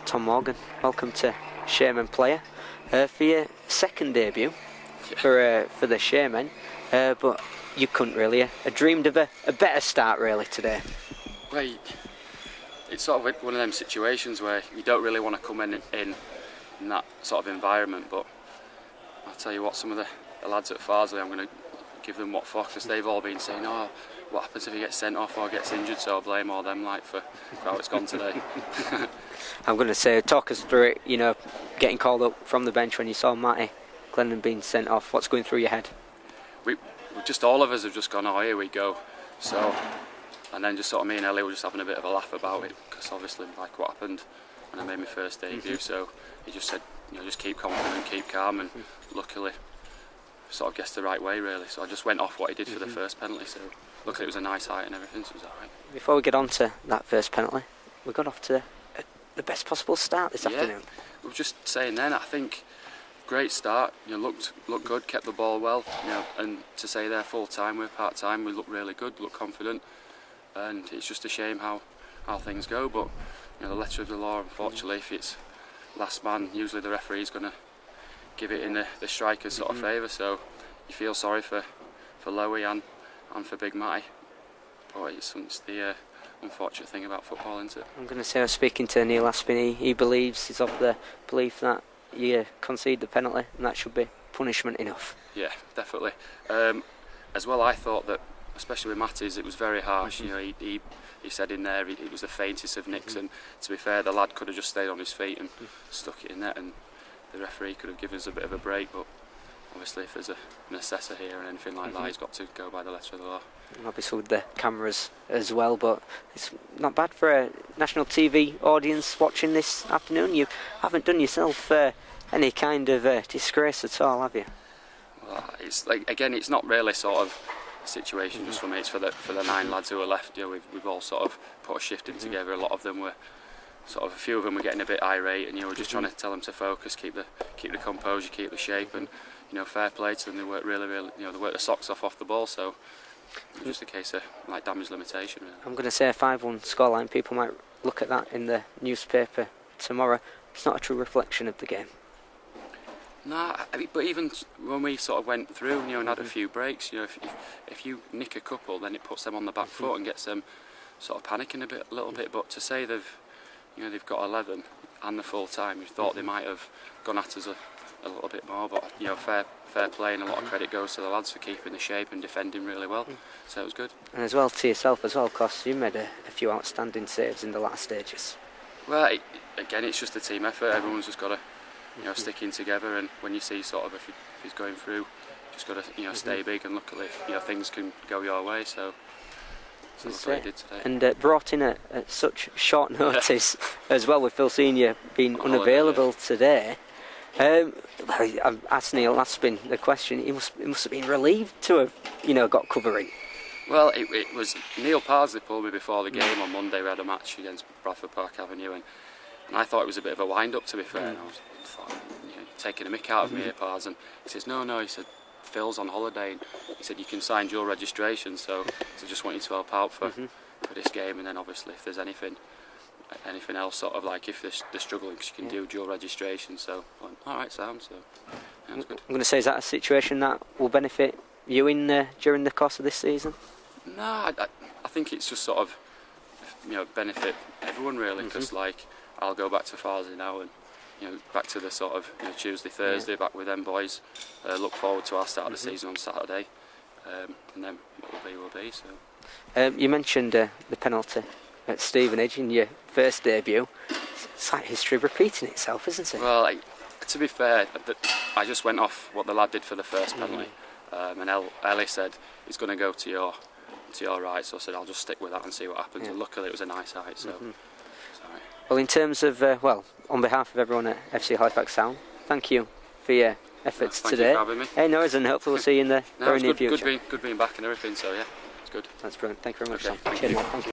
Tom Morgan, welcome to Shareman Player. For your second debut for the Sharemen, but you couldn't really have dreamed of a better start really today. Well, it's sort of one of them situations where you don't really want to come in that sort of environment, but I'll tell you what, some of the lads at Farsley, I'm going to give them what for, because they've all been saying, oh, what happens if he gets sent off or gets injured, so I blame all them for how it's gone today. I'm going to say, talk us through it, getting called up from the bench when you saw Matty Glennon being sent off. What's going through your head? We just, all of us have just gone, oh, here we go. So, and then just sort of me and Ellie were just having a bit of a laugh about it, because obviously like what happened when I made my first debut, so he just said, just keep confident, keep calm, and luckily sort of guessed the right way really. So I just went off what he did for the first penalty, so luckily it was a nice height and everything, so it was alright. Before we get on to that first penalty, we got off to the best possible start this afternoon. We were just saying then, I think great start, looked good, kept the ball well, and to say they're full time, we're part time, we look really good, look confident, and it's just a shame how things go, but the letter of the law, unfortunately, if it's last man, usually the referee's going to give it in the striker's sort of favour, so you feel sorry for Lowy and for Big Matty, but it's the unfortunate thing about football, isn't it? I'm going to say, I was speaking to Neil Aspin, he's of the belief that you concede the penalty and that should be punishment enough. Yeah, definitely. As well, I thought that, especially with Matty's, it was very harsh. He said in there it was the faintest of nicks, and to be fair, the lad could have just stayed on his feet and stuck it in there, and the referee could have given us a bit of a break, but obviously if there's an assessor here and anything like that, he's got to go by the letter of the law. And obviously with the cameras as well, but it's not bad for a national TV audience watching this afternoon. You haven't done yourself any kind of disgrace at all, have you? Well, it's like, again, it's not really sort of a situation just for me, it's for the 9 lads who are left. We've all sort of put a shift in together. A lot of them were a few of them were getting a bit irate, and we're just trying to tell them to focus, keep the composure, keep the shape, and fair play to them. They work really, they work the socks off the ball, so it's just a case of like damage limitation. Really. I'm going to say a 5-1 scoreline. People might look at that in the newspaper tomorrow. It's not a true reflection of the game. No, but even when we sort of went through, and had a few breaks, if you nick a couple, then it puts them on the back foot and gets them sort of panicking a little bit. But to say they've got 11 and the full time, you thought they might have gone at us a little bit more, but fair play, and a lot of credit goes to the lads for keeping the shape and defending really well, so it was good. And as well to yourself as well, because you made a few outstanding saves in the last stages. Well, again, it's just a team effort. Everyone's just got to stick in together, and when you see sort of if he's going through, just got to stay big, and luckily things can go your way, so that's what he did today. And brought in at such short notice as well, with Phil Senior being unavailable today. I've asked Neil Aspin the question. He must have been relieved to have got covering. Well, it was Neil Parsley pulled me before the game on Monday. We had a match against Bradford Park Avenue, and I thought it was a bit of a wind-up, to be fair. And I was taking a mick out of me here, Pars, and he says, no, he said, Phil's on holiday, and he said, you can sign dual registration, so I just want you to help out for this game, and then obviously if there's anything else, sort of like if they're struggling, because you can do dual registration, so alright, Sam, so yeah, that's good. I'm going to say, is that a situation that will benefit you during the course of this season? No, I think it's just sort of benefit everyone really, because like I'll go back to Farsley now, and back to the sort of Tuesday, Thursday, back with them boys. Look forward to our start of the season on Saturday, and then what will be. So you mentioned the penalty at Stevenage in your first debut. It's like history repeating itself, isn't it? Well, to be fair, I just went off what the lad did for the first penalty, and Ellie said he's going to go to your right, so I said I'll just stick with that and see what happens. And luckily it was a nice height, so sorry. Well, in terms of on behalf of everyone at FC Halifax Town, thank you for your efforts today. Thank you for having me. Hey, no worries, and hopefully we'll see you in the very near future. Good being back and everything, so yeah, it's good. That's brilliant. Thank you very much. Okay, Cheers. Thank you.